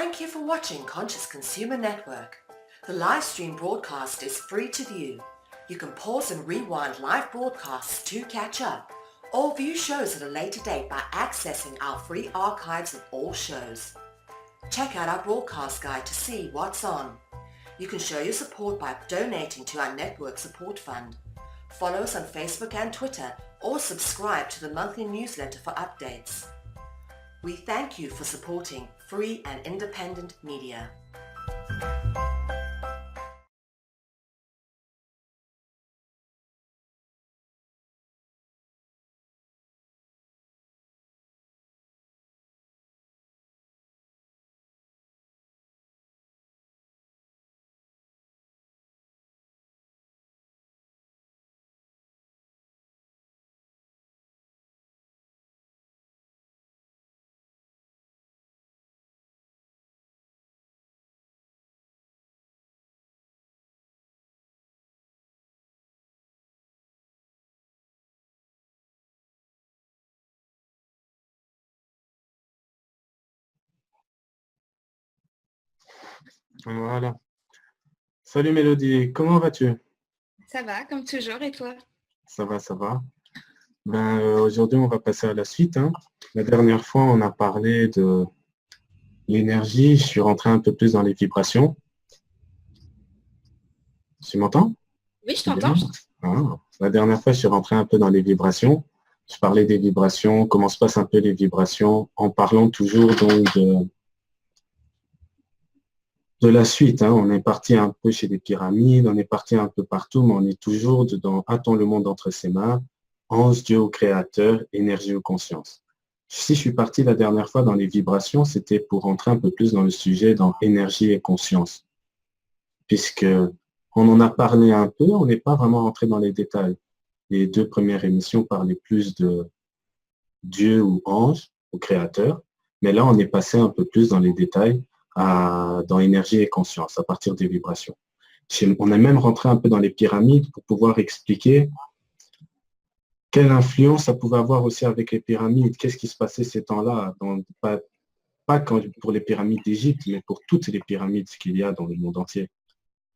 Thank you for watching Conscious Consumer Network. The live stream broadcast is free to view. You can pause and rewind live broadcasts to catch up, or view shows at a later date by accessing our free archives of all shows. Check out our broadcast guide to see what's on. You can show your support by donating to our network support fund. Follow us on Facebook and Twitter, or subscribe to the monthly newsletter for updates. We thank you for supporting free and independent media. Voilà. Salut Mélodie, comment vas-tu? Ça va, comme toujours, et toi? Ça va, ça va. Aujourd'hui, on va passer à la suite, hein. La dernière fois, on a parlé de l'énergie. Je suis rentré un peu plus dans les vibrations. Tu m'entends? Oui, je t'entends. Ah. La dernière fois, je suis rentré un peu dans les vibrations. Je parlais des vibrations, comment se passent un peu les vibrations, en parlant toujours donc de la suite, hein. On est parti un peu chez les pyramides, on est parti un peu partout, mais on est toujours dans A-t-on le monde entre ses mains, ange, Dieu au créateur, énergie ou conscience. Si je suis parti la dernière fois dans les vibrations, c'était pour rentrer un peu plus dans le sujet, dans énergie et conscience. Puisque on en a parlé un peu, on n'est pas vraiment rentré dans les détails. Les deux premières émissions parlaient plus de Dieu ou ange, au créateur, mais là, on est passé un peu plus dans les détails dans énergie et conscience, à partir des vibrations. On est même rentré un peu dans les pyramides pour pouvoir expliquer quelle influence ça pouvait avoir aussi avec les pyramides, qu'est-ce qui se passait ces temps-là, pas pour les pyramides d'Égypte, mais pour toutes les pyramides qu'il y a dans le monde entier.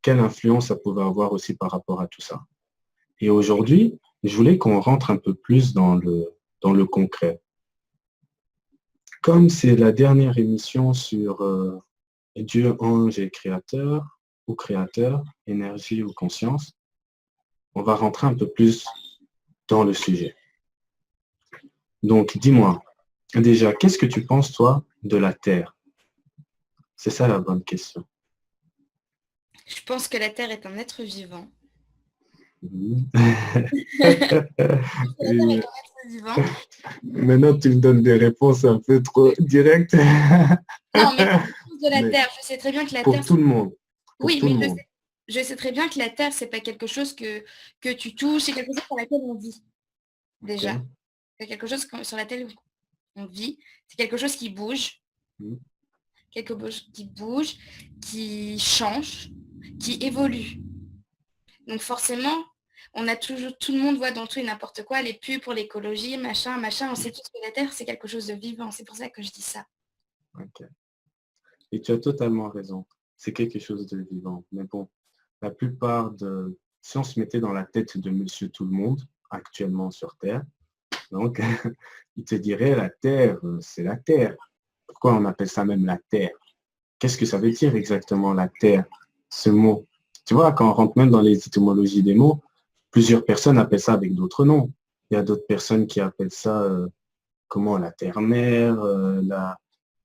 Quelle influence ça pouvait avoir aussi par rapport à tout ça. Et aujourd'hui, je voulais qu'on rentre un peu plus dans le concret. Comme c'est la dernière émission sur Dieu, ange et créateur, ou créateur, énergie ou conscience, on va rentrer un peu plus dans le sujet. Donc, dis-moi, déjà, qu'est-ce que tu penses, toi, de la Terre? C'est ça la bonne question. Je pense que la Terre est un être vivant. Maintenant, tu me donnes des réponses un peu trop directes. Non, mais de la Terre, je sais très bien que la pour Terre... tout le monde. Oui, mais je sais très bien que la Terre, c'est pas quelque chose que tu touches, c'est quelque chose sur laquelle on vit, déjà. Okay. C'est quelque chose sur laquelle on vit, c'est quelque chose qui bouge, quelque chose qui bouge, qui change, qui évolue. Donc forcément, on a toujours, tout le monde voit dans tout et n'importe quoi, les pubs pour l'écologie, machin, on sait tous que la Terre, c'est quelque chose de vivant, c'est pour ça que je dis ça. Ok. Et tu as totalement raison, c'est quelque chose de vivant. Mais bon, la plupart si on se mettait dans la tête de monsieur tout le monde, actuellement sur Terre, donc, il te dirait, la Terre, c'est la Terre. Pourquoi on appelle ça même la Terre? Qu'est-ce que ça veut dire exactement la Terre, ce mot? Tu vois, quand on rentre même dans les étymologies des mots, plusieurs personnes appellent ça avec d'autres noms. Il y a d'autres personnes qui appellent ça, comment, la Terre-Mère, la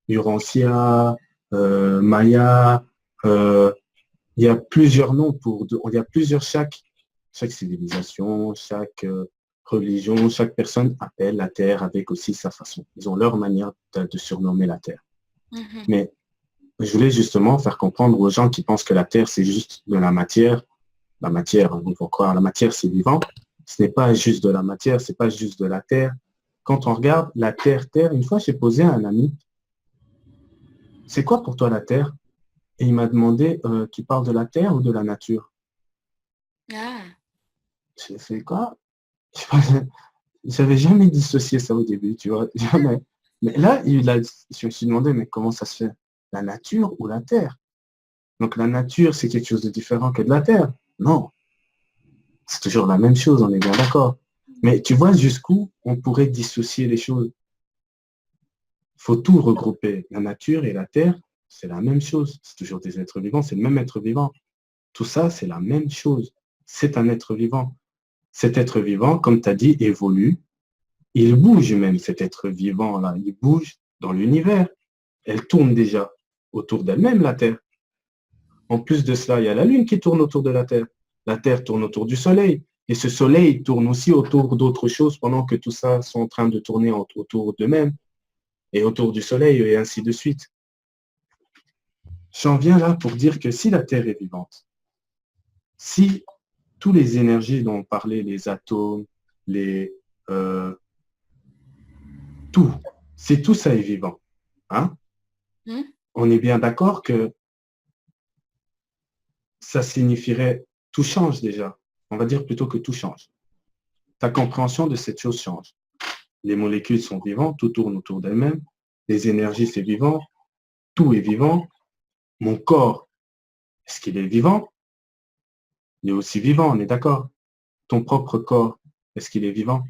Urantia, Maya. Il y a plusieurs noms il y a plusieurs, chaque civilisation, chaque religion, chaque personne appelle la Terre avec aussi sa façon. Ils ont leur manière de surnommer la Terre. Mais je voulais justement faire comprendre aux gens qui pensent que la Terre, c'est juste de la matière. La matière, il faut croire, la matière, c'est vivant. Ce n'est pas juste de la matière, c'est pas juste de la Terre. Quand on regarde la Terre, une fois, j'ai posé à un ami, c'est quoi pour toi la Terre? Et il m'a demandé, tu parles de la Terre ou de la nature? Ah. J'ai fait quoi? J'avais jamais dissocié ça au début, tu vois. Mais là, je me suis demandé, mais comment ça se fait? La nature ou la terre? Donc la nature, c'est quelque chose de différent que de la terre? Non. C'est toujours la même chose, on est bien d'accord. Mais tu vois jusqu'où on pourrait dissocier les choses. Il faut tout regrouper. La nature et la terre, c'est la même chose. C'est toujours des êtres vivants, c'est le même être vivant. Tout ça, c'est la même chose. C'est un être vivant. Cet être vivant, comme tu as dit, évolue. Il bouge même, cet être vivant-là. Il bouge dans l'univers. Elle tourne déjà autour d'elle-même, la Terre. En plus de cela, il y a la Lune qui tourne autour de la Terre. La Terre tourne autour du Soleil. Et ce Soleil tourne aussi autour d'autres choses pendant que tout ça sont en train de tourner autour d'eux-mêmes et autour du Soleil et ainsi de suite. J'en viens là pour dire que si la Terre est vivante, si toutes les énergies dont on parlait, les atomes, tout, si tout ça est vivant, hein, on est bien d'accord que ça signifierait tout change déjà. On va dire plutôt que tout change. Ta compréhension de cette chose change. Les molécules sont vivantes, tout tourne autour d'elles-mêmes. Les énergies, c'est vivant. Tout est vivant. Mon corps, est-ce qu'il est vivant? Il est aussi vivant, on est d'accord. Ton propre corps, est-ce qu'il est vivant?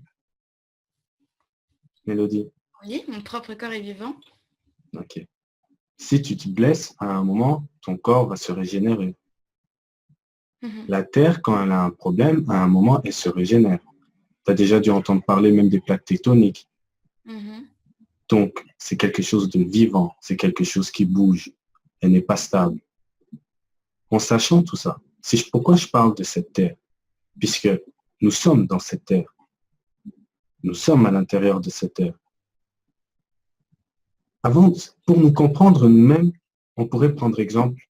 Mélodie? Oui, mon propre corps est vivant. Ok. Si tu te blesses, à un moment, ton corps va se régénérer. La Terre, quand elle a un problème, à un moment, elle se régénère. Tu as déjà dû entendre parler même des plaques tectoniques. Donc, c'est quelque chose de vivant, c'est quelque chose qui bouge. Elle n'est pas stable. En sachant tout ça, pourquoi je parle de cette Terre? Puisque nous sommes dans cette Terre. Nous sommes à l'intérieur de cette Terre. Avant, pour nous comprendre nous-mêmes, on pourrait prendre exemple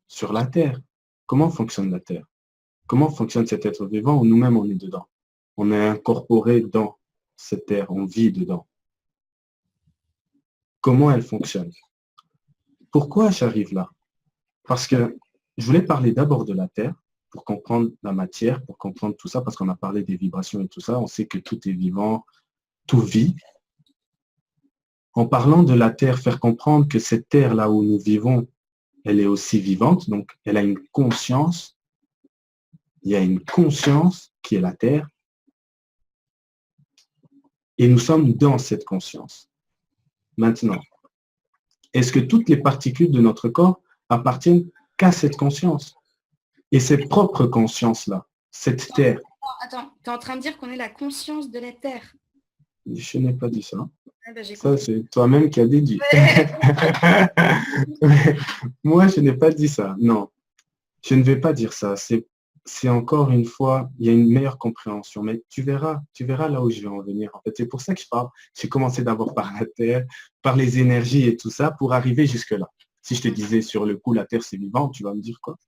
sur la Terre. Comment fonctionne la Terre? Comment fonctionne cet être vivant où nous-mêmes on est dedans? On est incorporé dans cette Terre, on vit dedans. Comment elle fonctionne? Pourquoi j'arrive là? Parce que je voulais parler d'abord de la Terre pour comprendre la matière, pour comprendre tout ça, parce qu'on a parlé des vibrations et tout ça. On sait que tout est vivant, tout vit. En parlant de la Terre, faire comprendre que cette Terre-là où nous vivons, elle est aussi vivante, donc elle a une conscience. Il y a une conscience qui est la Terre. Et nous sommes dans cette conscience. Maintenant, est-ce que toutes les particules de notre corps appartiennent qu'à cette conscience? Et cette propre conscience-là, cette Terre. Attends, tu es en train de dire qu'on est la conscience de la Terre? Je n'ai pas dit ça. Ah bah, ça, c'est toi-même qui as déduit. Moi, je n'ai pas dit ça. Non, je ne vais pas dire ça. C'est encore une fois, il y a une meilleure compréhension. Mais tu verras là où je vais en venir. En fait, c'est pour ça que je parle. J'ai commencé d'abord par la Terre, par les énergies et tout ça, pour arriver jusque-là. Si je te disais sur le coup, la Terre, c'est vivant, tu vas me dire quoi?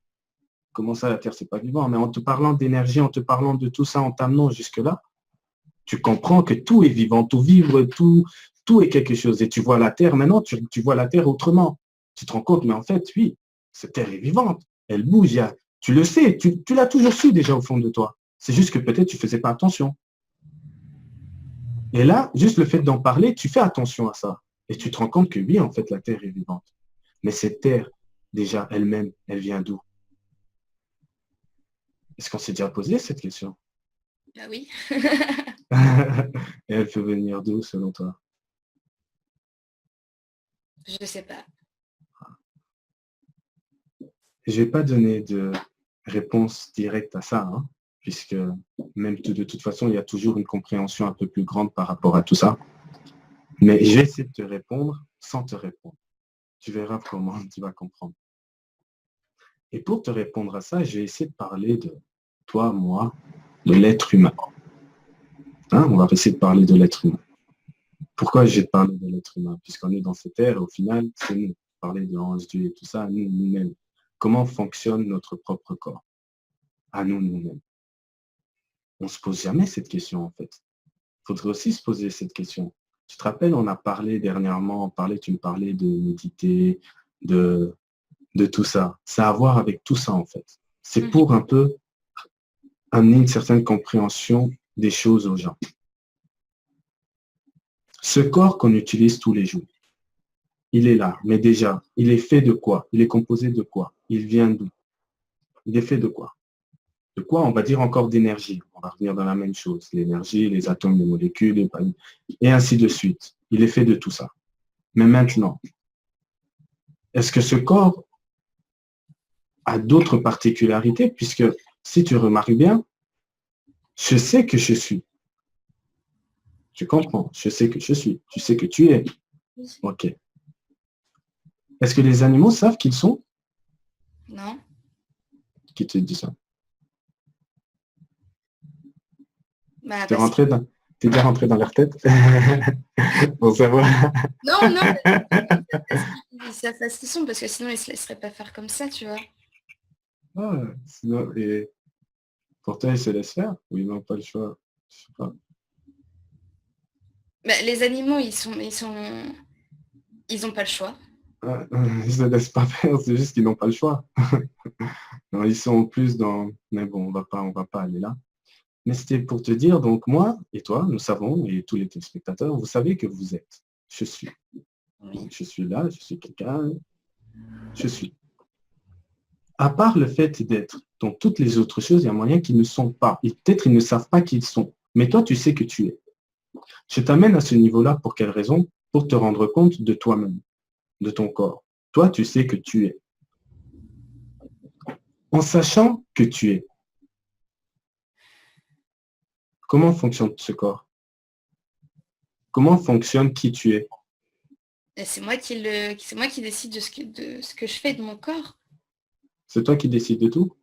Comment ça, la Terre, c'est pas vivant? Mais en te parlant d'énergie, en te parlant de tout ça, en t'amenant jusque-là, tu comprends que tout est vivant, tout vibre, tout est quelque chose. Et tu vois la Terre, maintenant, tu vois la Terre autrement. Tu te rends compte, mais en fait, oui, cette Terre est vivante. Elle bouge. Tu le sais, tu l'as toujours su déjà au fond de toi. C'est juste que peut-être tu ne faisais pas attention. Et là, juste le fait d'en parler, tu fais attention à ça. Et tu te rends compte que oui, en fait, la Terre est vivante. Mais cette Terre, déjà, elle-même, elle vient d'où? Est-ce qu'on s'est déjà posé cette question? Bah oui. Et elle peut venir d'où, selon toi? Je ne sais pas. Je ne vais pas donner de réponse directe à ça, hein, puisque même de toute façon, il y a toujours une compréhension un peu plus grande par rapport à tout ça. Mais je vais essayer de te répondre sans te répondre. Tu verras comment tu vas comprendre. Et pour te répondre à ça, je vais essayer de parler de toi, moi, de l'être humain. Hein, on va essayer de parler de l'être humain. Pourquoi je vais te parler de l'être humain? Puisqu'on est dans cette ère, au final, c'est nous. Parler de l'ange Dieu et tout ça, nous-mêmes. Comment fonctionne notre propre corps? À nous-mêmes. On ne se pose jamais cette question, en fait. Il faudrait aussi se poser cette question. Tu te rappelles, on a parlé dernièrement, tu me parlais de méditer, de tout ça. Ça a à voir avec tout ça, en fait. C'est pour un peu amener une certaine compréhension des choses aux gens. Ce corps qu'on utilise tous les jours, il est là. Mais déjà, il est fait de quoi? Il est composé de quoi? Il vient d'où? Il est fait de quoi? De quoi? On va dire encore d'énergie. On va revenir dans la même chose. L'énergie, les atomes, les molécules, et ainsi de suite. Il est fait de tout ça. Mais maintenant, est-ce que ce corps a d'autres particularités? Puisque si tu remarques bien, je sais que je suis. Tu comprends? Je sais que je suis. Tu sais que tu es. OK. Est-ce que les animaux savent qu'ils sont? Non. Qui te dit ça? Bah, T'es rentré dans... T'es déjà rentré dans leur tête pour savoir. Non, non, ils savent pas ce qu'ils sont, parce que sinon ils se laisseraient pas faire comme ça, tu vois. Ah, sinon, et pour toi, ils se laissent faire ou ils n'ont pas le choix? Je sais pas. Bah, les animaux, ils ont pas le choix. Ah, ils se laissent pas faire, c'est juste qu'ils n'ont pas le choix. Non, ils sont plus dans... Mais bon, on va pas aller là. Mais c'était pour te dire, donc moi et toi, nous savons, et tous les téléspectateurs, vous savez que vous êtes. Je suis. Oui. Donc, je suis là, je suis quelqu'un, je suis. À part le fait d'être dans toutes les autres choses, il y a moyen qu'ils ne sont pas. Et peut-être ils ne savent pas qu'ils sont. Mais toi, tu sais que tu es. Je t'amène à ce niveau-là pour quelle raison? Pour te rendre compte de toi-même, de ton corps. Toi, tu sais que tu es. En sachant que tu es, comment fonctionne ce corps? Comment fonctionne qui tu es? Et c'est moi qui décide de ce que je fais de mon corps. C'est toi qui décides de tout?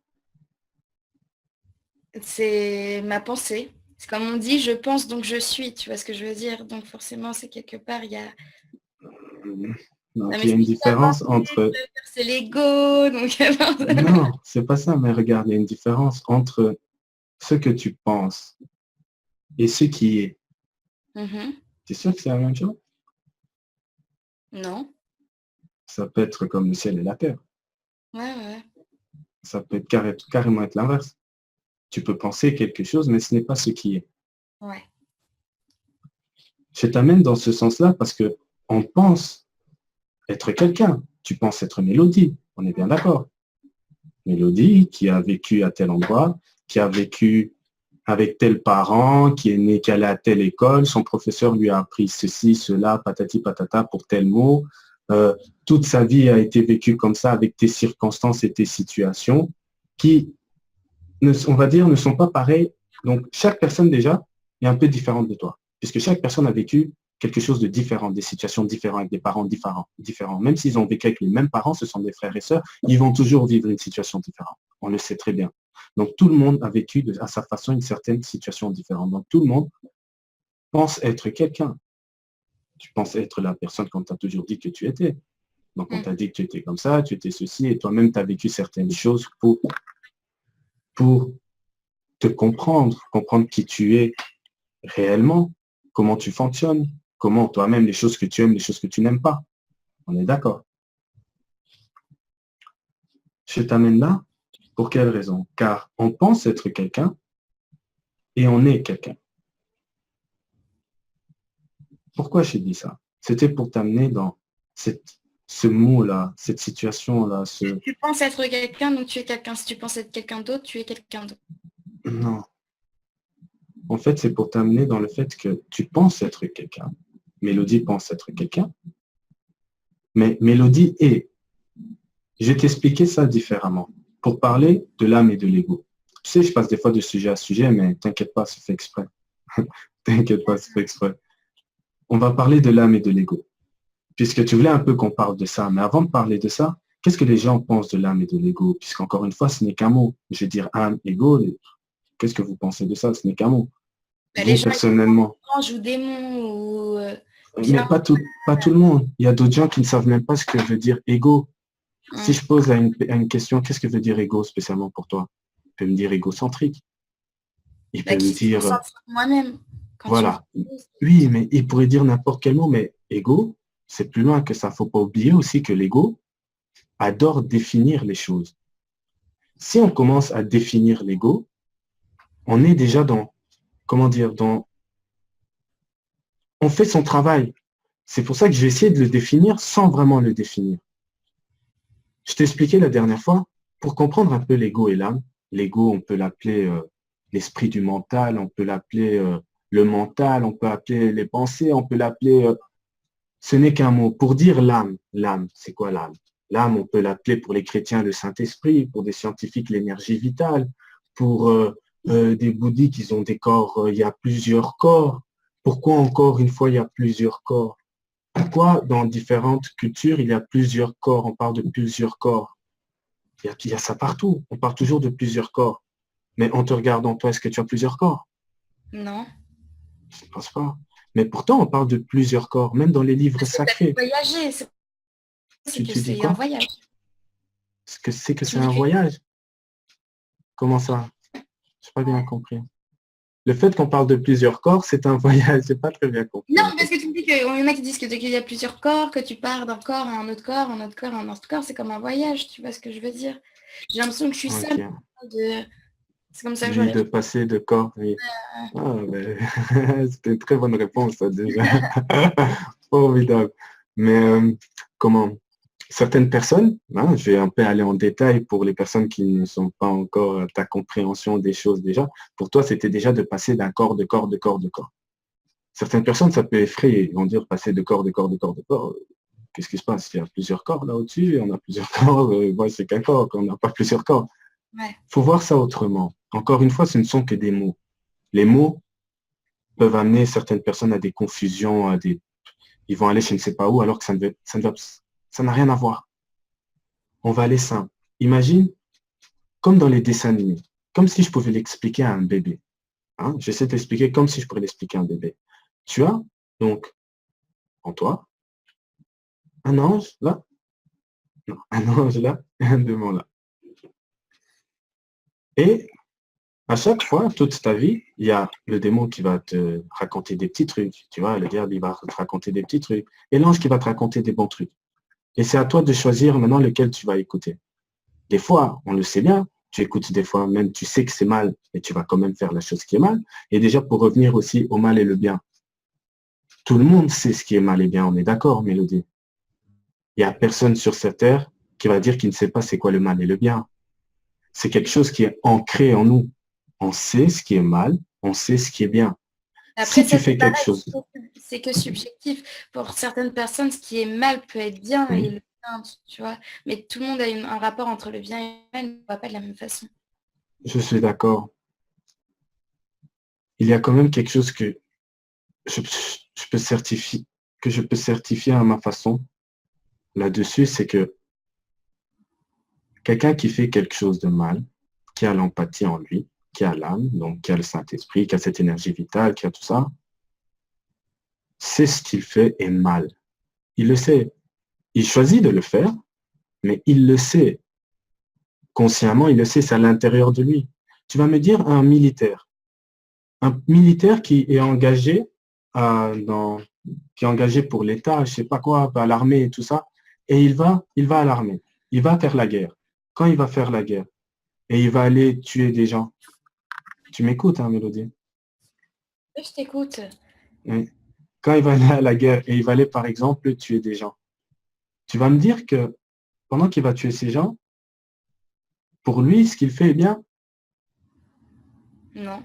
C'est ma pensée. C'est comme on dit, je pense donc je suis, tu vois ce que je veux dire. Donc forcément, c'est quelque part, il y a... Donc, Ah, mais il y a une différence entre... c'est l'ego, donc... Non, c'est pas ça, mais regarde, il y a une différence entre ce que tu penses et ce qui est. Mhm. Tu es sûr que c'est la même chose? Non. Ça peut être comme le ciel et la terre. Ouais, ouais. Ça peut être carrément être l'inverse. Tu peux penser quelque chose, mais ce n'est pas ce qui est. Ouais. Je t'amène dans ce sens-là parce que on pense être quelqu'un. Tu penses être Mélodie. On est bien d'accord. Mélodie qui a vécu à tel endroit, qui a vécu avec tel parent, qui est né, qui allait à telle école, son professeur lui a appris ceci, cela, patati patata pour tel mot. Toute sa vie a été vécue comme ça avec tes circonstances et tes situations qui, on va dire, ne sont pas pareilles. Donc, chaque personne déjà est un peu différente de toi, puisque chaque personne a vécu quelque chose de différent, des situations différentes, avec des parents différents. Même s'ils ont vécu avec les mêmes parents, ce sont des frères et sœurs, ils vont toujours vivre une situation différente. On le sait très bien. Donc, tout le monde a vécu à sa façon une certaine situation différente. Donc, tout le monde pense être quelqu'un. Tu penses être la personne qu'on t'a toujours dit que tu étais. Donc, on t'a dit que tu étais comme ça, tu étais ceci, et toi-même, tu as vécu certaines choses pour te comprendre qui tu es réellement, comment tu fonctionnes, comment toi-même, les choses que tu aimes, les choses que tu n'aimes pas. On est d'accord. Je t'amène là, pour quelle raison? Car on pense être quelqu'un et on est quelqu'un. Pourquoi j'ai dit ça? C'était pour t'amener dans ce mot-là, cette situation-là. Tu penses être quelqu'un, donc tu es quelqu'un. Si tu penses être quelqu'un d'autre, tu es quelqu'un d'autre. Non. En fait, c'est pour t'amener dans le fait que tu penses être quelqu'un. Mélodie pense être quelqu'un. Mais Mélodie est. Je vais t'expliquer ça différemment. Pour parler de l'âme et de l'ego. Tu sais, je passe des fois de sujet à sujet, mais t'inquiète pas, c'est fait exprès. T'inquiète pas, c'est fait exprès. On va parler de l'âme et de l'ego. Puisque tu voulais un peu qu'on parle de ça. Mais avant de parler de ça, qu'est-ce que les gens pensent de l'âme et de l'ego? Puisqu'encore une fois, ce n'est qu'un mot. Je vais dire âme, ego. Qu'est-ce que vous pensez de ça? Ce n'est qu'un mot. Bah, Vous, personnellement. Ange ou démon ou Mais bien. pas tout le monde. Il y a d'autres gens qui ne savent même pas ce que veut dire ego. Si je pose à une question, qu'est-ce que veut dire ego spécialement pour toi? Il peut me dire égocentrique. Il peut me dire... moi-même. Voilà. Oui, mais il pourrait dire n'importe quel mot, mais ego, c'est plus loin que ça. Il ne faut pas oublier aussi que l'ego adore définir les choses. Si on commence à définir l'ego, on est déjà dans, comment dire, on fait son travail. C'est pour ça que je vais essayer de le définir sans vraiment le définir. Je t'ai expliqué la dernière fois, pour comprendre un peu l'ego et l'âme, l'ego, on peut l'appeler l'esprit du mental, on peut l'appeler le mental, on peut appeler les pensées, on peut l'appeler... ce n'est qu'un mot. Pour dire l'âme, l'âme, c'est quoi l'âme? L'âme, on peut l'appeler pour les chrétiens le Saint-Esprit, pour des scientifiques l'énergie vitale, pour des bouddhiques, ils ont des corps, il y a plusieurs corps. Pourquoi encore une fois il y a plusieurs corps? Pourquoi dans différentes cultures il y a plusieurs corps? On parle de plusieurs corps. Il y a ça partout. On parle toujours de plusieurs corps. Mais en te regardant, toi, est-ce que tu as plusieurs corps? Non. Je ne pense pas. Mais pourtant, on parle de plusieurs corps, même dans les livres Parce que sacrés. voyager, c'est que Tu dis c'est un quoi? voyage. Ce que c'est que Tu c'est me dis un voyage? Comment ça? Je n'ai pas bien compris. Le fait qu'on parle de plusieurs corps, c'est un voyage. Je n'ai pas très bien compris. Non, parce que tu me dis qu'il y en a qui disent qu'il y a plusieurs corps, que tu pars d'un corps à un autre corps, un autre corps à un autre corps, c'est comme un voyage, tu vois ce que je veux dire. J'ai l'impression que je suis seule. Okay. C'est comme ça que je Oui, vois de passer de corps, oui. Ah, ben, c'était une très bonne réponse, ça, déjà. Formidable. Mais comment? Certaines personnes, hein, je vais un peu aller en détail pour les personnes qui ne sont pas encore à ta compréhension des choses déjà. Pour toi, c'était déjà de passer d'un corps, de corps, de corps, de corps. Certaines personnes, ça peut effrayer. Ils vont dire passer de corps, de corps, de corps, de corps. Qu'est-ce qui se passe? Il y a plusieurs corps là au-dessus, on a plusieurs corps. Moi, c'est qu'un corps, on n'a pas plusieurs corps. Ouais. Faut voir ça autrement. Encore une fois, ce ne sont que des mots. Les mots peuvent amener certaines personnes à des confusions, ils vont aller je ne sais pas où, alors que ça n'a rien à voir. On va aller simple. Imagine, comme dans les dessins animés, comme si je pouvais l'expliquer à un bébé. Hein? J'essaie de l'expliquer comme si je pourrais l'expliquer à un bébé. Tu as donc en toi un ange là, non, un ange là et un démon là. Et à chaque fois, toute ta vie, il y a le démon qui va te raconter des petits trucs. Tu vois, le diable, il va te raconter des petits trucs. Et l'ange qui va te raconter des bons trucs. Et c'est à toi de choisir maintenant lequel tu vas écouter. Des fois, on le sait bien, tu écoutes des fois même, tu sais que c'est mal, et tu vas quand même faire la chose qui est mal. Et déjà, pour revenir aussi au mal et le bien. Tout le monde sait ce qui est mal et bien, on est d'accord, Mélodie. Il n'y a personne sur cette terre qui va dire qu'il ne sait pas c'est quoi le mal et le bien. C'est quelque chose qui est ancré en nous. On sait ce qui est mal, on sait ce qui est bien. Après, Si tu fais quelque chose. C'est que subjectif. Pour certaines personnes, ce qui est mal peut être bien Oui. et le bien, tu vois. Mais tout le monde a un rapport entre le bien et le mal, mais on ne voit pas de la même façon. Je suis d'accord. Il y a quand même quelque chose que je peux certifier à ma façon là-dessus, c'est que quelqu'un qui fait quelque chose de mal, qui a l'empathie en lui, qui a l'âme, donc qui a le Saint-Esprit, qui a cette énergie vitale, qui a tout ça, c'est ce qu'il fait est mal. Il le sait. Il choisit de le faire, mais il le sait. Consciemment, il le sait, c'est à l'intérieur de lui. Tu vas me dire un militaire qui est engagé qui est engagé pour l'État, je sais pas quoi, à l'armée et tout ça, et il va à l'armée. Il va faire la guerre. Quand il va faire la guerre, et il va aller tuer des gens. Tu m'écoutes, hein, Mélodie? Oui, je t'écoute. Oui. Quand il va aller à la guerre et il va aller, par exemple, tuer des gens, tu vas me dire que pendant qu'il va tuer ces gens, pour lui, ce qu'il fait est bien. Non.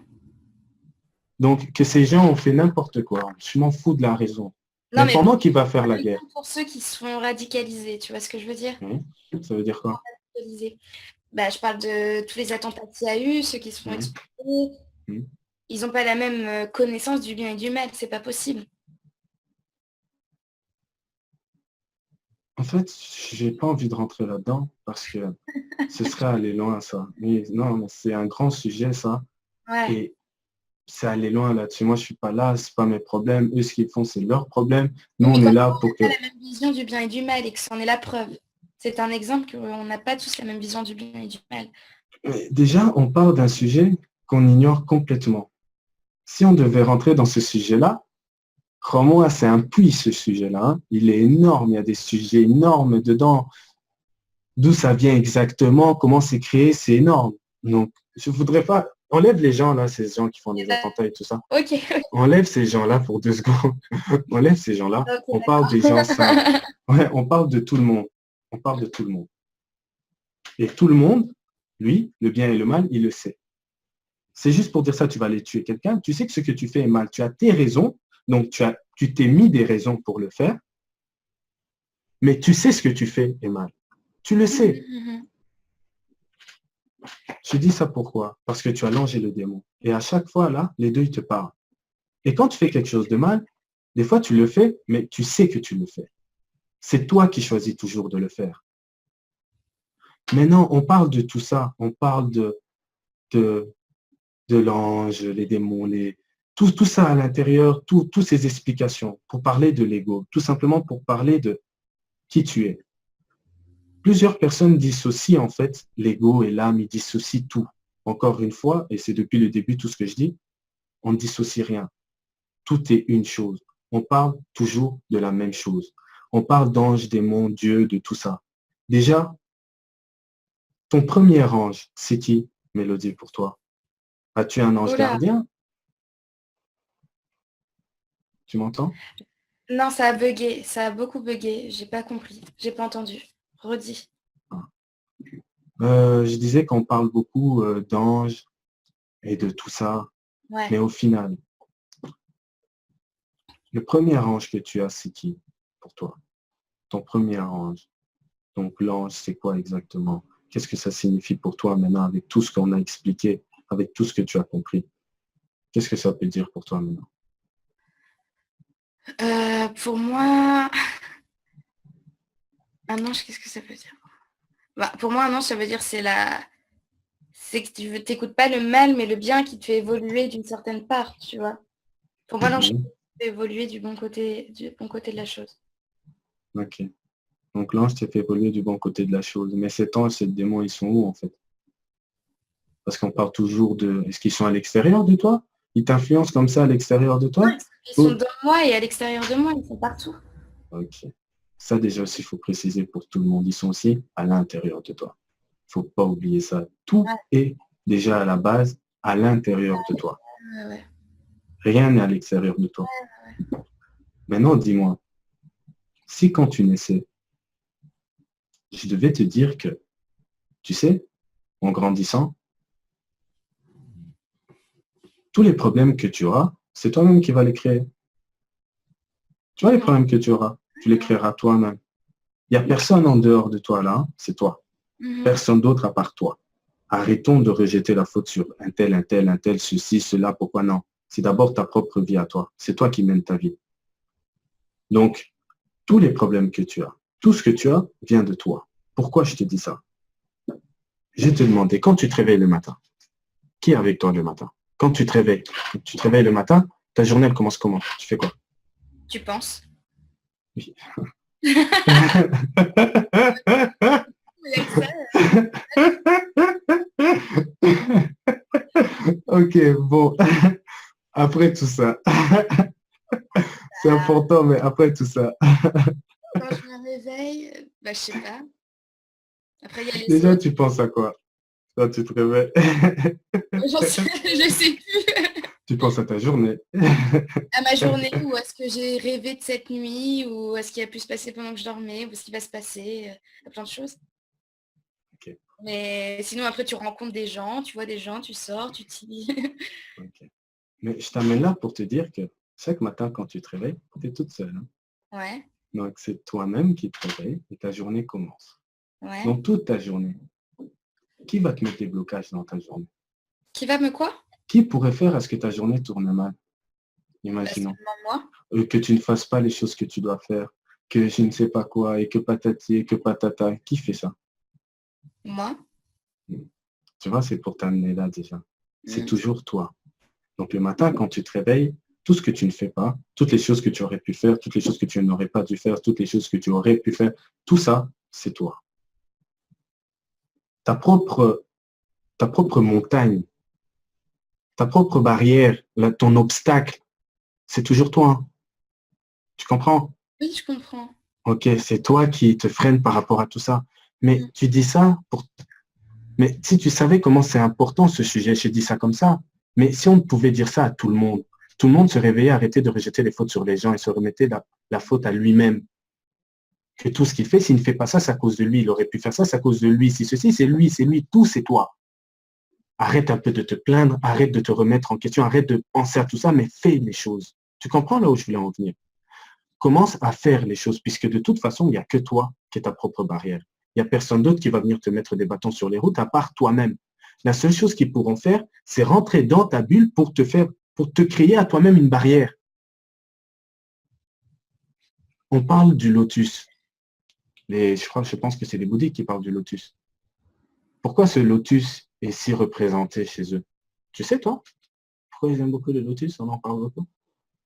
Donc, que ces gens ont fait n'importe quoi. Je m'en fous de la raison. Non, mais pendant qu'il va faire la guerre. Pour ceux qui se font radicaliser, tu vois ce que je veux dire? Oui. Ça veut dire quoi? Bah, je parle de tous les attentats qu'il y a eu, ceux qui se font exploser. Ils n'ont pas la même connaissance du bien et du mal, c'est pas possible. En fait, j'ai pas envie de rentrer là-dedans parce que ce serait aller loin, ça. Mais non, mais c'est un grand sujet, ça. Ouais. Et c'est aller loin là-dessus. Moi, je suis pas là, c'est pas mes problèmes. Eux, ce qu'ils font, c'est leur problème. Nous, on est là pour que... On n'a pas la même vision du bien et du mal et que c'en est la preuve. C'est un exemple qu'on n'a pas tous la même vision du bien et du mal. Mais déjà, on parle d'un sujet qu'on ignore complètement. Si on devait rentrer dans ce sujet-là, crois-moi, c'est un puits, ce sujet-là. Hein. Il est énorme, il y a des sujets énormes dedans. D'où ça vient exactement, comment c'est créé, c'est énorme. Donc, je ne voudrais pas Enlève les gens là, ces gens qui font des attentats et tout ça. Ok. Enlève ces gens-là pour 2 secondes. Enlève ces gens-là. Ok, On parle des gens simples. Ouais, on parle de tout le monde. On parle de tout le monde. Et tout le monde, lui, le bien et le mal, il le sait. C'est juste pour dire ça, tu vas aller tuer quelqu'un. Tu sais que ce que tu fais est mal. Tu as tes raisons. Donc, tu t'es mis des raisons pour le faire. Mais tu sais ce que tu fais est mal. Tu le sais. Je dis ça pourquoi? Parce que tu as longé le démon. Et à chaque fois, là, les deux, ils te parlent. Et quand tu fais quelque chose de mal, des fois, tu le fais, mais tu sais que tu le fais. C'est toi qui choisis toujours de le faire. Maintenant, on parle de tout ça. On parle de l'ange, les démons, tout ça à l'intérieur, toutes ces explications pour parler de l'ego, tout simplement pour parler de qui tu es. Plusieurs personnes dissocient en fait l'ego et l'âme, ils dissocient tout. Encore une fois, et c'est depuis le début tout ce que je dis, on ne dissocie rien. Tout est une chose. On parle toujours de la même chose. On parle d'ange, démon, Dieu, de tout ça. Déjà, ton premier ange, c'est qui, Mélodie, pour toi? As-tu un ange gardien? Tu m'entends? Non, ça a bugué. Ça a beaucoup bugué. J'ai pas compris. J'ai pas entendu. Redis. Je disais qu'on parle beaucoup d'anges et de tout ça. Ouais. Mais au final, le premier ange que tu as, c'est qui pour toi? Ton premier ange. Donc l'ange, c'est quoi exactement? Qu'est-ce que ça signifie pour toi maintenant avec tout ce qu'on a expliqué, avec tout ce que tu as compris? Qu'est-ce que ça peut dire pour toi maintenant? Pour moi, un ange, qu'est-ce que ça veut dire? Pour moi, un ange, ça veut dire c'est que tu n'écoutes pas le mal, mais le bien qui te fait évoluer d'une certaine part, tu vois. Pour moi, l'ange fait évoluer du bon côté de la chose. Ok. Donc l'ange te fait évoluer du bon côté de la chose. Mais cet ange, ces démons, ils sont où en fait? Parce qu'on parle toujours de... Est-ce qu'ils sont à l'extérieur de toi? Ils t'influencent comme ça à l'extérieur de toi? Non, ils sont dans moi et à l'extérieur de moi, ils sont partout. Ok. Ça déjà aussi, il faut préciser pour tout le monde. Ils sont aussi à l'intérieur de toi. Il ne faut pas oublier ça. Tout est déjà à la base à l'intérieur de toi. Rien n'est à l'extérieur de toi. Maintenant, dis-moi, si quand tu naissais, je devais te dire que, tu sais, en grandissant, tous les problèmes que tu auras, c'est toi-même qui vas les créer. Tu vois les problèmes que tu auras, tu les créeras toi-même. Il n'y a personne en dehors de toi là, c'est toi. Personne d'autre à part toi. Arrêtons de rejeter la faute sur un tel, ceci, cela, pourquoi non. C'est d'abord ta propre vie à toi. C'est toi qui mènes ta vie. Donc, tous les problèmes que tu as, tout ce que tu as vient de toi. Pourquoi je te dis ça? Je te demandais, quand tu te réveilles le matin, qui est avec toi le matin? Quand tu te réveilles le matin, ta journée, elle commence comment? Tu fais quoi? Tu penses? Oui. Ok, bon. Après tout ça, c'est important, mais après tout ça. Quand je me réveille, je sais pas. Après, il y a les Déjà, autres. tu penses à quoi quand tu te réveilles? Je sais plus. Tu penses à ta journée. À ma journée, ou à ce que j'ai rêvé de cette nuit, ou à ce qui a pu se passer pendant que je dormais, ou ce qui va se passer, à plein de choses. Okay. Mais sinon, après, tu rencontres des gens, tu vois des gens, tu sors, tu t'y... Okay. Mais je t'amène là pour te dire que chaque matin, quand tu te réveilles, tu es toute seule. Hein? Ouais. Donc, c'est toi-même qui te réveille et ta journée commence. Ouais. Donc, toute ta journée, qui va te mettre des blocages dans ta journée? Qui va me quoi? Qui pourrait faire à ce que ta journée tourne mal? Imaginons. Moi. Que tu ne fasses pas les choses que tu dois faire, que je ne sais pas quoi, et que patati, et que patata. Qui fait ça? Moi. Tu vois, c'est pour t'amener là déjà. C'est toujours toi. Donc le matin, quand tu te réveilles, tout ce que tu ne fais pas, toutes les choses que tu aurais pu faire, toutes les choses que tu n'aurais pas dû faire, toutes les choses que tu aurais pu faire, tout ça, c'est toi. Ta propre montagne, ta propre barrière, ton obstacle, c'est toujours toi. Hein. Tu comprends? Oui, je comprends. Ok, c'est toi qui te freine par rapport à tout ça. Mais tu dis ça Mais si tu savais comment c'est important ce sujet, je dis ça comme ça. Mais si on pouvait dire ça à tout le monde se réveillait, arrêtait de rejeter les fautes sur les gens et se remettait la faute à lui-même. Que tout ce qu'il fait, s'il ne fait pas ça, c'est à cause de lui. Il aurait pu faire ça, c'est à cause de lui. Si ceci, c'est lui, tout, c'est toi. Arrête un peu de te plaindre, arrête de te remettre en question, arrête de penser à tout ça, mais fais les choses. Tu comprends là où je voulais en venir? Commence à faire les choses, puisque de toute façon, il n'y a que toi qui es ta propre barrière. Il n'y a personne d'autre qui va venir te mettre des bâtons sur les routes à part toi-même. La seule chose qu'ils pourront faire, c'est rentrer dans ta bulle pour te créer à toi-même une barrière. On parle du lotus. Je pense que c'est les bouddhiques qui parlent du lotus. Pourquoi ce lotus est si représenté chez eux? Tu sais, toi? Pourquoi ils aiment beaucoup le lotus? On en parle beaucoup.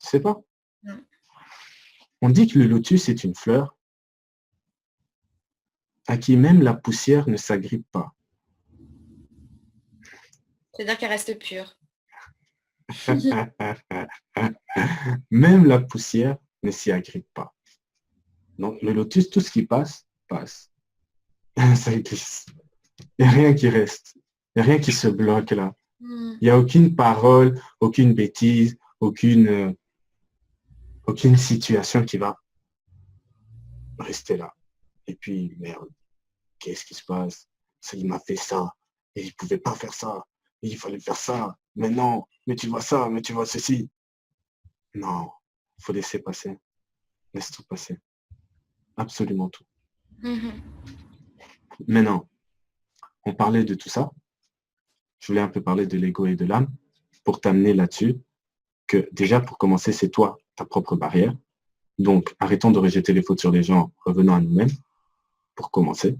Tu sais pas? Non. On dit que le lotus est une fleur à qui même la poussière ne s'agrippe pas. C'est-à-dire qu'elle reste pure. Même la poussière ne s'y agrippe pas. Donc, le lotus, tout ce qui passe, passe. Ça glisse. Il n'y a rien qui reste. Il n'y a rien qui se bloque là. Il n'y a aucune parole, aucune bêtise, aucune situation qui va rester là. Et puis, merde, qu'est-ce qui se passe? Ça, il m'a fait ça. Et il ne pouvait pas faire ça. Et il fallait faire ça. Mais non, mais tu vois ça, mais tu vois ceci. Non, il faut laisser passer. Laisse tout passer. Absolument tout. Maintenant, on parlait de tout ça. Je voulais un peu parler de l'ego et de l'âme pour t'amener là-dessus que déjà, pour commencer, c'est toi, ta propre barrière. Donc, arrêtons de rejeter les fautes sur les gens, revenons à nous-mêmes pour commencer,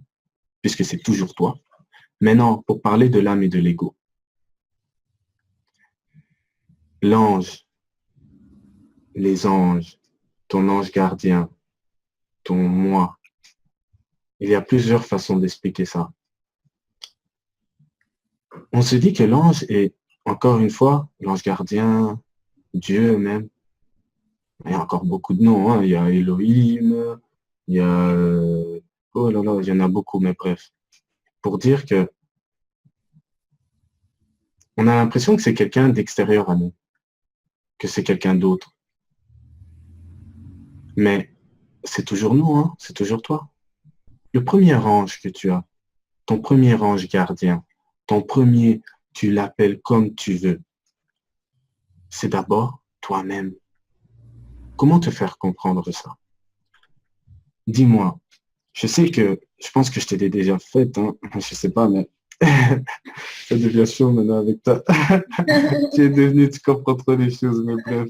puisque c'est toujours toi. Maintenant, pour parler de l'âme et de l'ego. L'ange, les anges, ton ange gardien, ton moi. Il y a plusieurs façons d'expliquer ça. On se dit que l'ange est, encore une fois, l'ange gardien, Dieu même. Il y a encore beaucoup de noms. Hein. Il y a Elohim, il y a... oh là là, il y en a beaucoup, mais bref. Pour dire que on a l'impression que c'est quelqu'un d'extérieur à nous, que c'est quelqu'un d'autre. Mais c'est toujours nous, hein, c'est toujours toi. Le premier ange que tu as, ton premier ange gardien, ton premier, tu l'appelles comme tu veux, c'est d'abord toi-même. Comment te faire comprendre ça? Dis-moi, je sais que, je pense que je t'ai déjà fait, hein, je sais pas, mais ça devient chaud maintenant avec toi. Tu es devenu, tu comprends trop les choses, mais bref.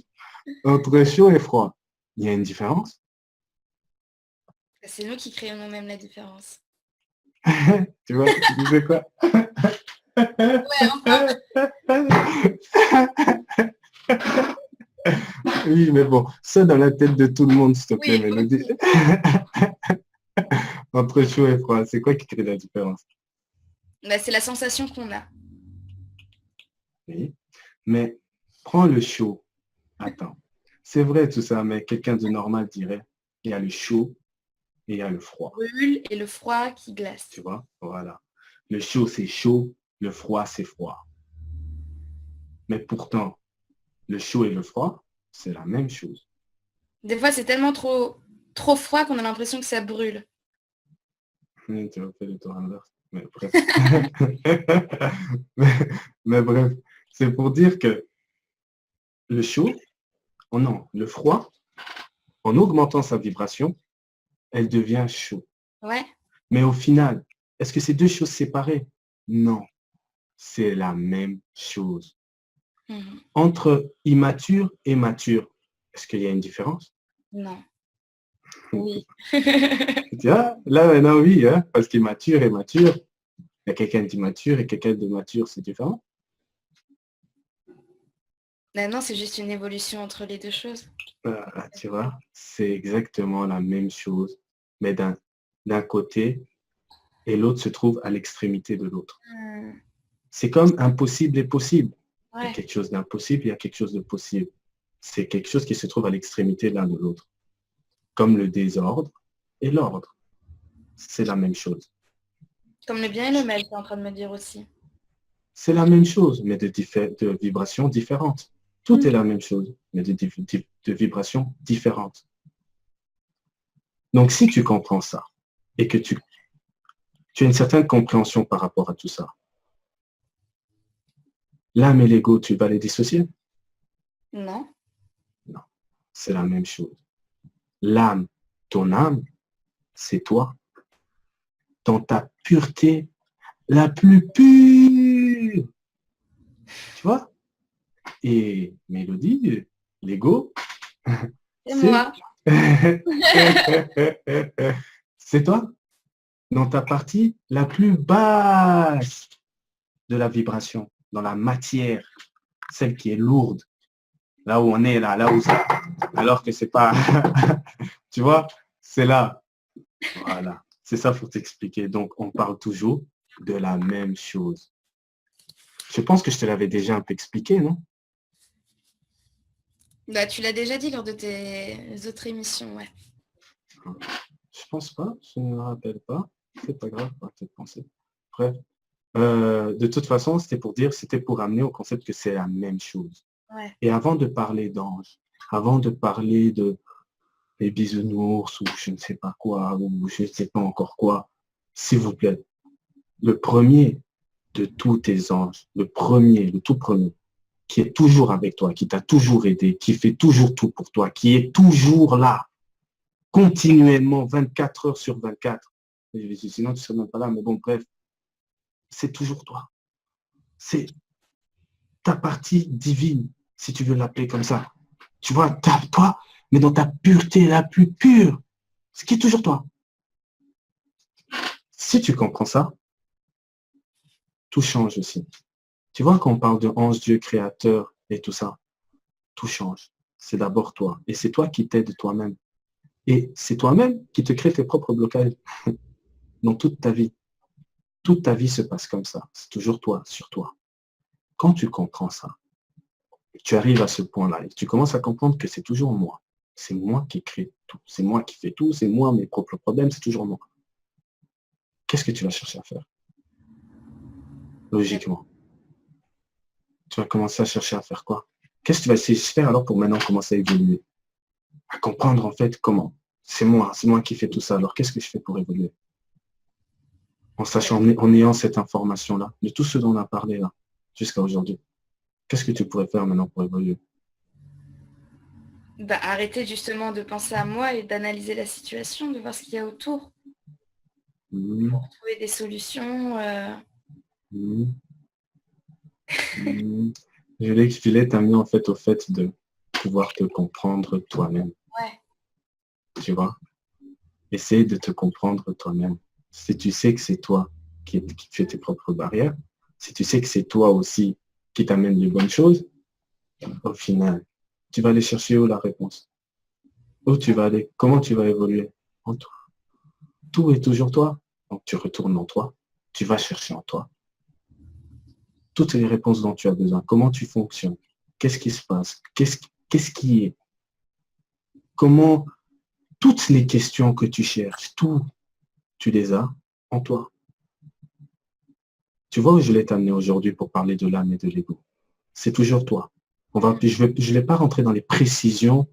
Entre chaud et froid, il y a une différence? C'est nous qui créons nous-mêmes la différence. Tu vois, tu disais quoi? Oui, mais bon, ça dans la tête de tout le monde, s'il te plaît, Mélodie. Entre chaud et froid, c'est quoi qui crée la différence? C'est la sensation qu'on a. Oui, mais prends le chaud. Attends, c'est vrai tout ça, mais quelqu'un de normal dirait, il y a le chaud et il y a le froid. Brûle et le froid qui glace. Tu vois, voilà. Le chaud, c'est chaud, le froid, c'est froid. Mais pourtant, le chaud et le froid, c'est la même chose. Des fois, c'est tellement trop froid qu'on a l'impression que ça brûle. Tu vas faire le tour inverse. Mais bref. mais bref, c'est pour dire que le chaud, oh non, le froid, en augmentant sa vibration, elle devient chaud. Ouais. Mais au final, est-ce que c'est deux choses séparées? Non, c'est la même chose. Entre immature et mature, est-ce qu'il y a une différence? Non. Oui. Là maintenant, oui, hein, parce qu'immature est mature. Il y a quelqu'un d'immature et quelqu'un de mature, c'est différent. Non, c'est juste une évolution entre les deux choses. Tu vois, c'est exactement la même chose, mais d'un côté, et l'autre se trouve à l'extrémité de l'autre. C'est comme impossible et possible. Ouais. Il y a quelque chose d'impossible, il y a quelque chose de possible. C'est quelque chose qui se trouve à l'extrémité l'un de l'autre. Comme le désordre et l'ordre. C'est la même chose. Comme le bien et le mal, tu es en train de me dire aussi. C'est la même chose, mais de vibrations différentes. Tout est la même chose, mais de vibrations différentes. Donc, si tu comprends ça et que tu as une certaine compréhension par rapport à tout ça, l'âme et l'ego, tu vas les dissocier? Non. Non, c'est la même chose. L'âme, ton âme, c'est toi. Dans ta pureté la plus pure. Tu vois? Et Mélodie, l'ego, C'est moi. c'est toi. Dans ta partie la plus basse de la vibration, dans la matière, celle qui est lourde, là où on est, là où ça, alors que c'est pas, tu vois, c'est là. Voilà, c'est ça pour t'expliquer. Donc, on parle toujours de la même chose. Je pense que je te l'avais déjà un peu expliqué, non? Bah, tu l'as déjà dit lors de tes autres émissions, ouais. Je pense pas, je ne me rappelle pas. C'est pas grave, on va peut-être penser. Bref. De toute façon, c'était pour amener au concept que c'est la même chose. Ouais. Et avant de parler d'ange, avant de parler de les bisounours ou je ne sais pas quoi, ou je ne sais pas encore quoi, s'il vous plaît, le premier de tous tes anges, le tout premier, qui est toujours avec toi, qui t'a toujours aidé, qui fait toujours tout pour toi, qui est toujours là, continuellement, 24 heures sur 24. Et sinon, tu ne serais même pas là, mais bon, bref, c'est toujours toi. C'est ta partie divine, si tu veux l'appeler comme ça. Tu vois, toi, mais dans ta pureté la plus pure, ce qui est toujours toi. Si tu comprends ça, tout change aussi. Tu vois, quand on parle de ange, Dieu, créateur et tout ça, tout change. C'est d'abord toi. Et c'est toi qui t'aides toi-même. Et c'est toi-même qui te crée tes propres blocages dans toute ta vie. Toute ta vie se passe comme ça. C'est toujours toi, sur toi. Quand tu comprends ça, tu arrives à ce point-là et tu commences à comprendre que c'est toujours moi. C'est moi qui crée tout. C'est moi qui fais tout. C'est moi, mes propres problèmes. C'est toujours moi. Qu'est-ce que tu vas chercher à faire? Logiquement. Tu vas commencer à chercher à faire quoi? Qu'est-ce que tu vas essayer de faire alors pour maintenant commencer à évoluer? À comprendre en fait comment. C'est moi qui fais tout ça. Alors qu'est-ce que je fais pour évoluer? En sachant, en ayant cette information-là, de tout ce dont on a parlé là, jusqu'à aujourd'hui. Qu'est-ce que tu pourrais faire maintenant pour évoluer? Bah, arrêter justement de penser à moi et d'analyser la situation, de voir ce qu'il y a autour. Pour trouver des solutions. Je voulais t'amener en fait au fait de pouvoir te comprendre toi-même. Ouais. Tu vois? Essaye de te comprendre toi-même. Si tu sais que c'est toi qui fais tes propres barrières, si tu sais que c'est toi aussi qui t'amène les bonnes choses, au final, tu vas aller chercher où la réponse? Où tu vas aller? Comment tu vas évoluer? En toi. Tout est toujours toi. Donc tu retournes en toi. Tu vas chercher en toi. Toutes les réponses dont tu as besoin. Comment tu fonctionnes? Qu'est-ce qui se passe? Qu'est-ce qui est? Comment toutes les questions que tu cherches, tout, tu les as en toi. Tu vois où je l'ai t'amener aujourd'hui pour parler de l'âme et de l'ego? C'est toujours toi. Je ne vais pas rentrer dans les précisions.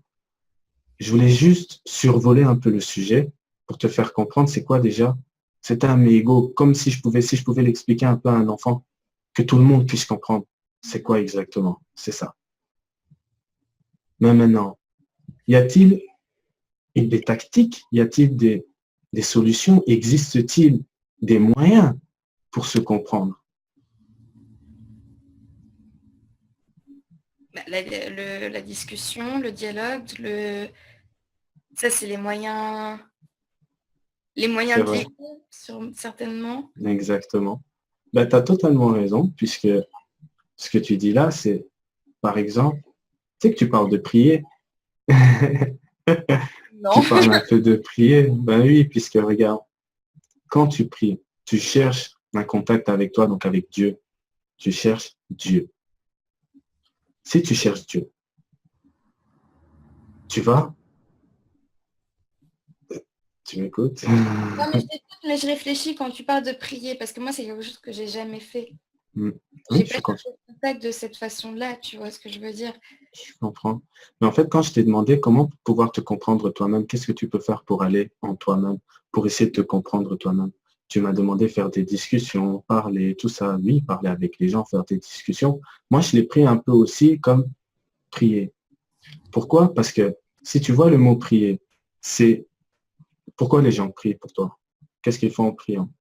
Je voulais juste survoler un peu le sujet pour te faire comprendre c'est quoi déjà cet âme et ego, comme si je pouvais l'expliquer un peu à un enfant, que tout le monde puisse comprendre c'est quoi exactement. C'est ça. Mais maintenant, y a-t-il des tactiques? Y a-t-il des solutions? Existe-t-il des moyens pour se comprendre? Bah, la discussion, le dialogue, ça c'est les moyens C'est de vrai. vivre, certainement. Exactement. Ben, tu as totalement raison, puisque ce que tu dis là, c'est, par exemple, tu sais que tu parles de prier. Non. Tu parles un peu de prier. Ben oui, puisque regarde, quand tu pries, tu cherches un contact avec toi, donc avec Dieu. Tu cherches Dieu. Si tu cherches Dieu, tu vas Tu m'écoutes? Non, mais je t'écoute, mais je réfléchis quand tu parles de prier, parce que moi, c'est quelque chose que j'ai jamais fait. Oui, J'ai je pas comprends. cherché le contact de cette façon-là, tu vois ce que je veux dire? Je comprends. Mais en fait, quand je t'ai demandé comment pouvoir te comprendre toi-même, qu'est-ce que tu peux faire pour aller en toi-même, pour essayer de te comprendre toi-même? Tu m'as demandé faire des discussions, parler, tout ça. Oui, parler avec les gens, faire des discussions. Moi, je l'ai pris un peu aussi comme prier. Pourquoi? Parce que si tu vois le mot prier, c'est pourquoi les gens prient pour toi? Qu'est-ce qu'ils font en priant?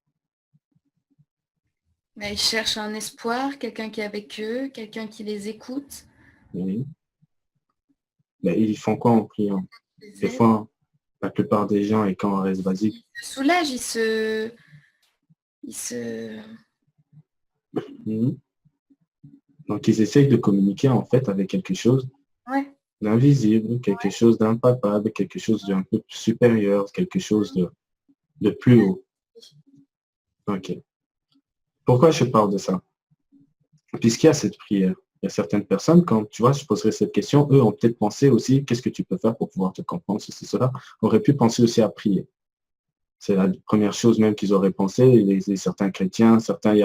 Mais ils cherchent un espoir, quelqu'un qui est avec eux, quelqu'un qui les écoute, Oui. Mais ils font quoi en priant? les Des aide. fois, la plupart des gens, et quand on reste basique, Ils se soulagent, ils se... mhm. Donc ils essayent de communiquer en fait avec quelque chose Ouais. d'invisible, quelque chose d'impalpable, quelque chose d'un peu supérieur, quelque chose de plus haut. Ok. Pourquoi je parle de ça? Puisqu'il y a cette prière. Il y a certaines personnes, quand tu vois, je poserai cette question, eux ont peut-être pensé aussi, qu'est-ce que tu peux faire pour pouvoir te comprendre, ceci, cela, auraient pu penser aussi à prier. C'est la première chose même qu'ils auraient pensé. Certains chrétiens, certains, il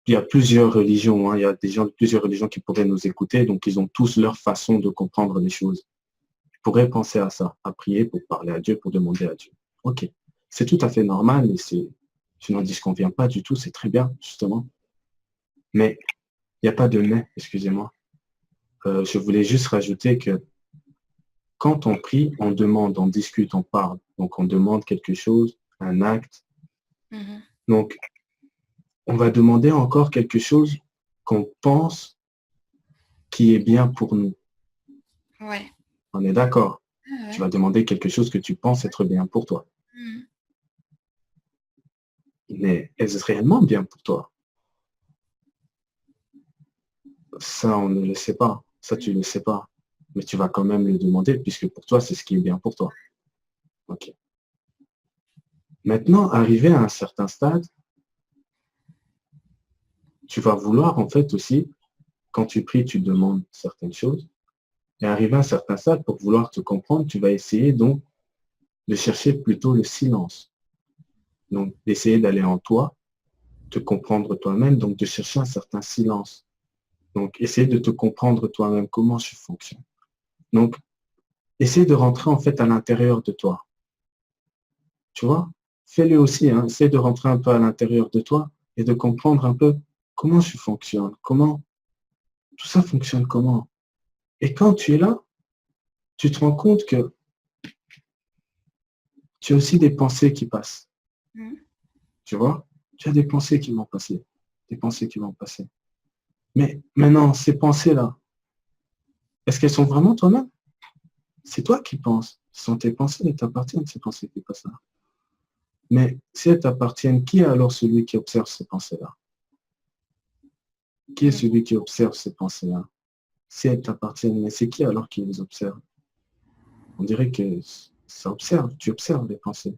y a plusieurs religions, hein. Il y a des gens de plusieurs religions qui pourraient nous écouter, donc ils ont tous leur façon de comprendre les choses. Ils pourraient penser à ça, à prier pour parler à Dieu, pour demander à Dieu. Ok, c'est tout à fait normal et je n'en disconviens pas du tout, c'est très bien, justement. Mais il n'y a pas de mais, excusez-moi. Je voulais juste rajouter que quand on prie, on demande, on discute, on parle. Donc on demande quelque chose, un acte. Mhm. Donc on va demander encore quelque chose qu'on pense qui est bien pour nous. Ouais. On est d'accord. Ah Tu ouais. vas demander quelque chose que tu penses être bien pour toi. Mhm. Mais est-ce réellement bien pour toi? Ça, on ne le sait pas. Ça, tu ne le sais pas. Mais tu vas quand même le demander puisque pour toi, c'est ce qui est bien pour toi. Ok. Maintenant, arrivé à un certain stade, tu vas vouloir en fait aussi, quand tu pries, tu demandes certaines choses. Et arrivé à un certain stade, pour vouloir te comprendre, tu vas essayer donc de chercher plutôt le silence. Donc, d'essayer d'aller en toi, te comprendre toi-même, donc de chercher un certain silence. Donc, essayer de te comprendre toi-même, comment tu fonctionnes. Donc, essayer de rentrer en fait à l'intérieur de toi. Tu vois? Fais-le aussi, hein. Essaie de rentrer un peu à l'intérieur de toi et de comprendre un peu comment tu fonctionnes, comment tout ça fonctionne comment. Et quand tu es là, tu te rends compte que tu as aussi des pensées qui passent. Mhm. Tu vois? Tu as des pensées qui vont passer. Des pensées qui vont passer. Mais maintenant, ces pensées-là, est-ce qu'elles sont vraiment toi-même? C'est toi qui penses. Ce sont tes pensées, elles t'appartiennent, ces pensées qui passent là. Mais si elles t'appartiennent, qui est alors celui qui observe ces pensées-là? Qui est Mhm. celui qui observe ces pensées-là? Si elles t'appartiennent, mais c'est qui alors qui les observe? On dirait que ça observe, tu observes les pensées.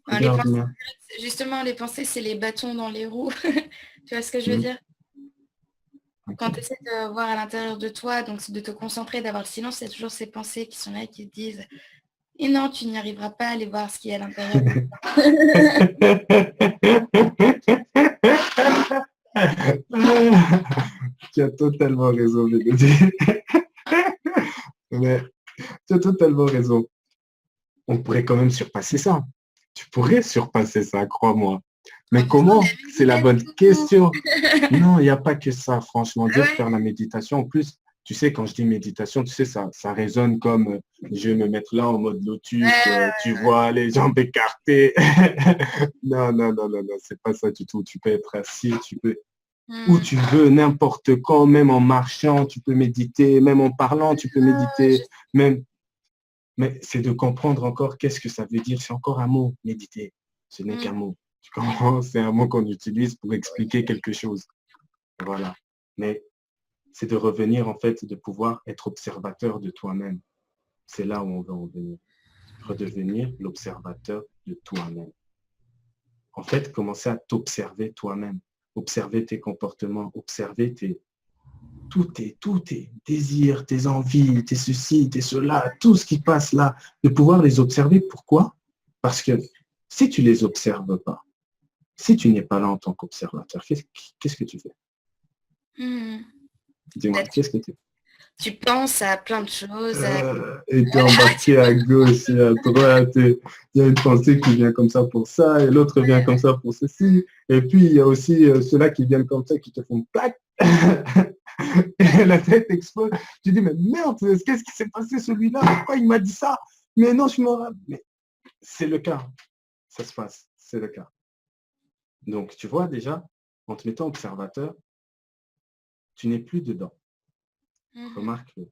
Alors, les Regarde pensées, bien. justement, les pensées, c'est les bâtons dans les roues. Tu vois ce que je veux Hmm, dire? Quand ok. tu essaies de voir à l'intérieur de toi, donc de te concentrer, d'avoir le silence, il y a toujours ces pensées qui sont là et qui te disent et non, tu n'y arriveras pas à aller voir ce qui est à l'intérieur de Tu as totalement raison, Mélodie. Mais tu as totalement raison. On pourrait quand même surpasser ça. Tu pourrais surpasser ça, crois-moi. en Mais faisant de comment? la C'est la bonne méditation. question. Non, il n'y a pas que ça, franchement. Ah Dire ouais? faire la méditation, en plus, tu sais, quand je dis méditation, tu sais, ça résonne comme je vais me mettre là en mode lotus, Ouais, tu vois, les jambes écartées. Non, non, non, non, non, c'est pas ça du tout. Tu peux être assis, tu peux où hmm. tu veux, n'importe quand, même en marchant, tu peux méditer, même en parlant, tu peux méditer, même. Mais c'est de comprendre encore qu'est-ce que ça veut dire. C'est encore un mot, méditer. Ce n'est Hmm. qu'un mot. Tu comprends? C'est un mot qu'on utilise pour expliquer quelque chose. Voilà. Mais c'est de revenir, en fait, de pouvoir être observateur de toi-même. C'est là où on veut en venir. Redevenir l'observateur de toi-même. En fait, commencer à t'observer toi-même. Observer tes comportements, observer tous tes désirs, tes envies, tes ceci, tes cela, tout ce qui passe là, de pouvoir les observer. Pourquoi? Parce que si tu les observes pas, si tu n'es pas là en tant qu'observateur, qu'est-ce que tu fais? Dis-moi, Peut-être qu'est-ce que tu fais? tu penses à plein de choses. Et tu es embarqué à gauche et à droite. Il y a une pensée qui vient comme ça pour ça, et l'autre vient comme ça pour ceci. Et puis, il y a aussi ceux-là qui viennent comme ça, qui te font plaque. Et la tête explose. Tu dis, mais merde, qu'est-ce qui s'est passé celui-là? Pourquoi il m'a dit ça? Mais non, je me rappelle. Mais c'est le cas. Ça se passe. C'est le cas. Donc, tu vois déjà, en te mettant observateur, tu n'es plus dedans. Remarque-le.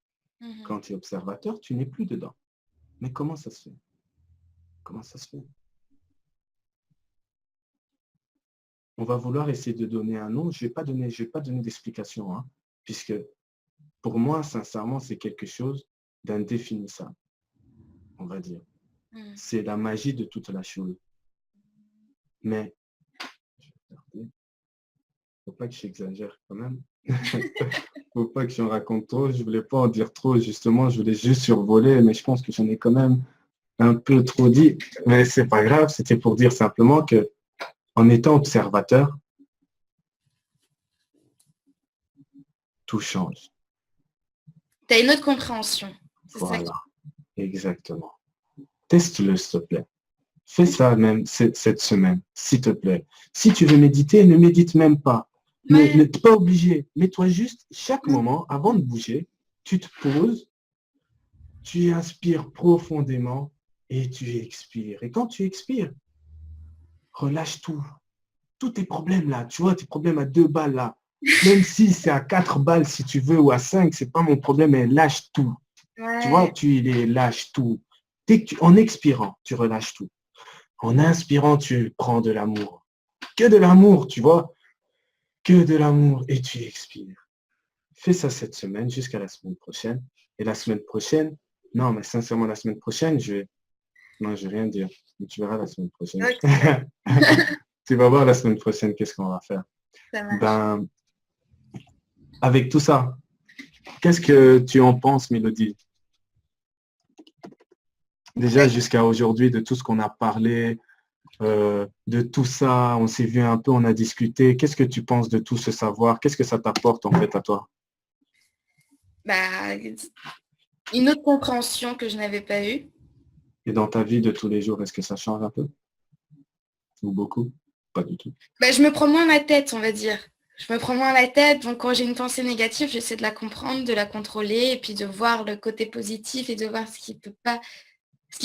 Quand tu es observateur, tu n'es plus dedans. Mais comment ça se fait? Comment ça se fait? On va vouloir essayer de donner un nom. Je ne vais pas donner d'explication, hein, puisque pour moi, sincèrement, c'est quelque chose d'indéfinissable, on va dire. C'est la magie de toute la chose. Mais, il ne faut pas que j'exagère quand même. Faut pas que j'en raconte trop. Je voulais pas en dire trop, justement. Je voulais juste survoler, mais je pense que j'en ai quand même un peu trop dit. Mais c'est pas grave. C'était pour dire simplement que en étant observateur, tout change. Tu as une autre compréhension. Voilà, exactement. Teste-le, s'il te plaît. Fais ça même cette semaine, s'il te plaît. Si tu veux méditer, ne médite même pas. Ouais. Ne t'es pas obligé. Mets-toi juste, chaque moment, avant de bouger, tu te poses, tu inspires profondément et tu expires. Et quand tu expires, relâche tout. Tous tes problèmes là, tu vois, tes problèmes à 2 balles là. Même si c'est à 4 balles si tu veux ou à 5, c'est pas mon problème, mais lâche tout. Ouais. Tu vois, lâche tout. En expirant, tu relâches tout. En inspirant, tu prends de l'amour. Que de l'amour, tu vois. Que de l'amour. Et tu expires. Fais ça cette semaine jusqu'à la semaine prochaine. Et la semaine prochaine, non, mais sincèrement, la semaine prochaine, je vais rien dire. Mais tu verras la semaine prochaine. Okay. Tu vas voir la semaine prochaine qu'est-ce qu'on va faire. Ben, avec tout ça, qu'est-ce que tu en penses, Mélodie? Déjà jusqu'à aujourd'hui, de tout ce qu'on a parlé, de tout ça, on s'est vu un peu, on a discuté. Qu'est-ce que tu penses de tout ce savoir? Qu'est-ce que ça t'apporte en fait à toi? Bah, une autre compréhension que je n'avais pas eue. Et dans ta vie de tous les jours, est-ce que ça change un peu? Ou beaucoup? Pas du tout. Bah, je me prends moins la tête, on va dire. Je me prends moins la tête, donc quand j'ai une pensée négative, j'essaie de la comprendre, de la contrôler, et puis de voir le côté positif et de voir ce qui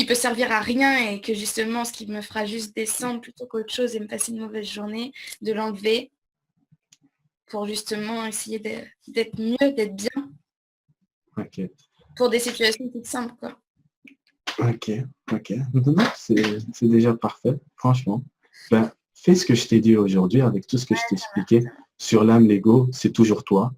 peut servir à rien et que justement, ce qui me fera juste descendre plutôt qu'autre chose et me passer une mauvaise journée, de l'enlever pour justement essayer d'être mieux, d'être bien. Ok. Pour des situations toutes simples, quoi. Ok. C'est déjà parfait, franchement. Ben, fais ce que je t'ai dit aujourd'hui avec tout ce que je t'ai expliqué. Sur l'âme, l'ego, c'est toujours toi.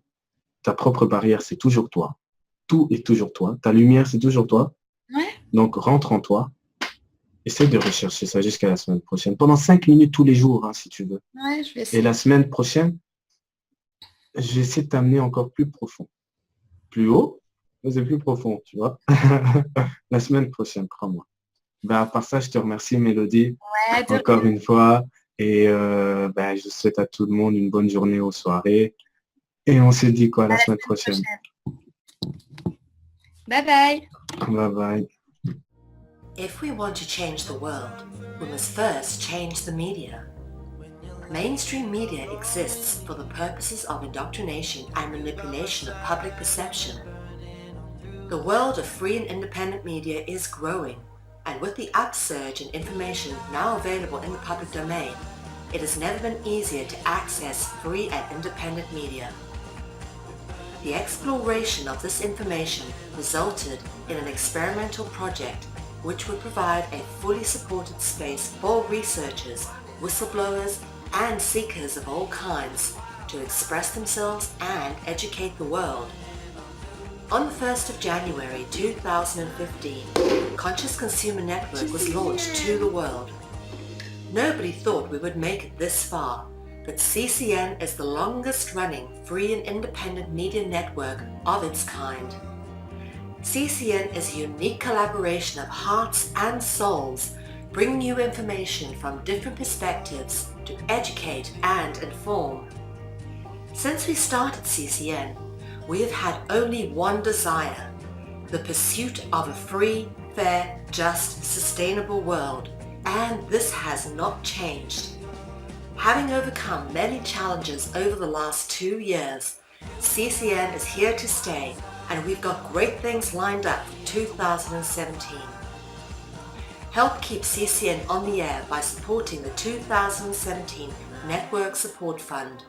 Ta propre barrière, c'est toujours toi. Tout est toujours toi. Ta lumière, c'est toujours toi. Ouais. Donc, rentre en toi. Essaie de rechercher ça jusqu'à la semaine prochaine. Pendant 5 minutes tous les jours, hein, si tu veux. Ouais, je vais essayer. Et la semaine prochaine, je vais essayer de t'amener encore plus profond. Plus haut, mais c'est plus profond, tu vois. La semaine prochaine, crois-moi. Ben, à part ça, je te remercie, Mélodie, encore une fois. Et ben, je souhaite à tout le monde une bonne journée ou soirée. Et on se dit quoi la semaine prochaine. Bye bye. Bye bye. If we want to change the world, we must first change the media. Mainstream media exists for the purposes of indoctrination and manipulation of public perception. The world of free and independent media is growing, and with the upsurge in information now available in the public domain, it has never been easier to access free and independent media. The exploration of this information resulted in an experimental project which would provide a fully supported space for researchers, whistleblowers, and seekers of all kinds to express themselves and educate the world. On the 1st of January 2015, Conscious Consumer Network was launched to the world. Nobody thought we would make it this far, but CCN is the longest running free and independent media network of its kind. CCN is a unique collaboration of hearts and souls bring you information from different perspectives to educate and inform. Since we started CCN, we have had only one desire, the pursuit of a free, fair, just, sustainable world, and this has not changed. Having overcome many challenges over the last 2 years, CCN is here to stay, and we've got great things lined up for 2017. Help keep CCN on the air by supporting the 2017 Network Support Fund.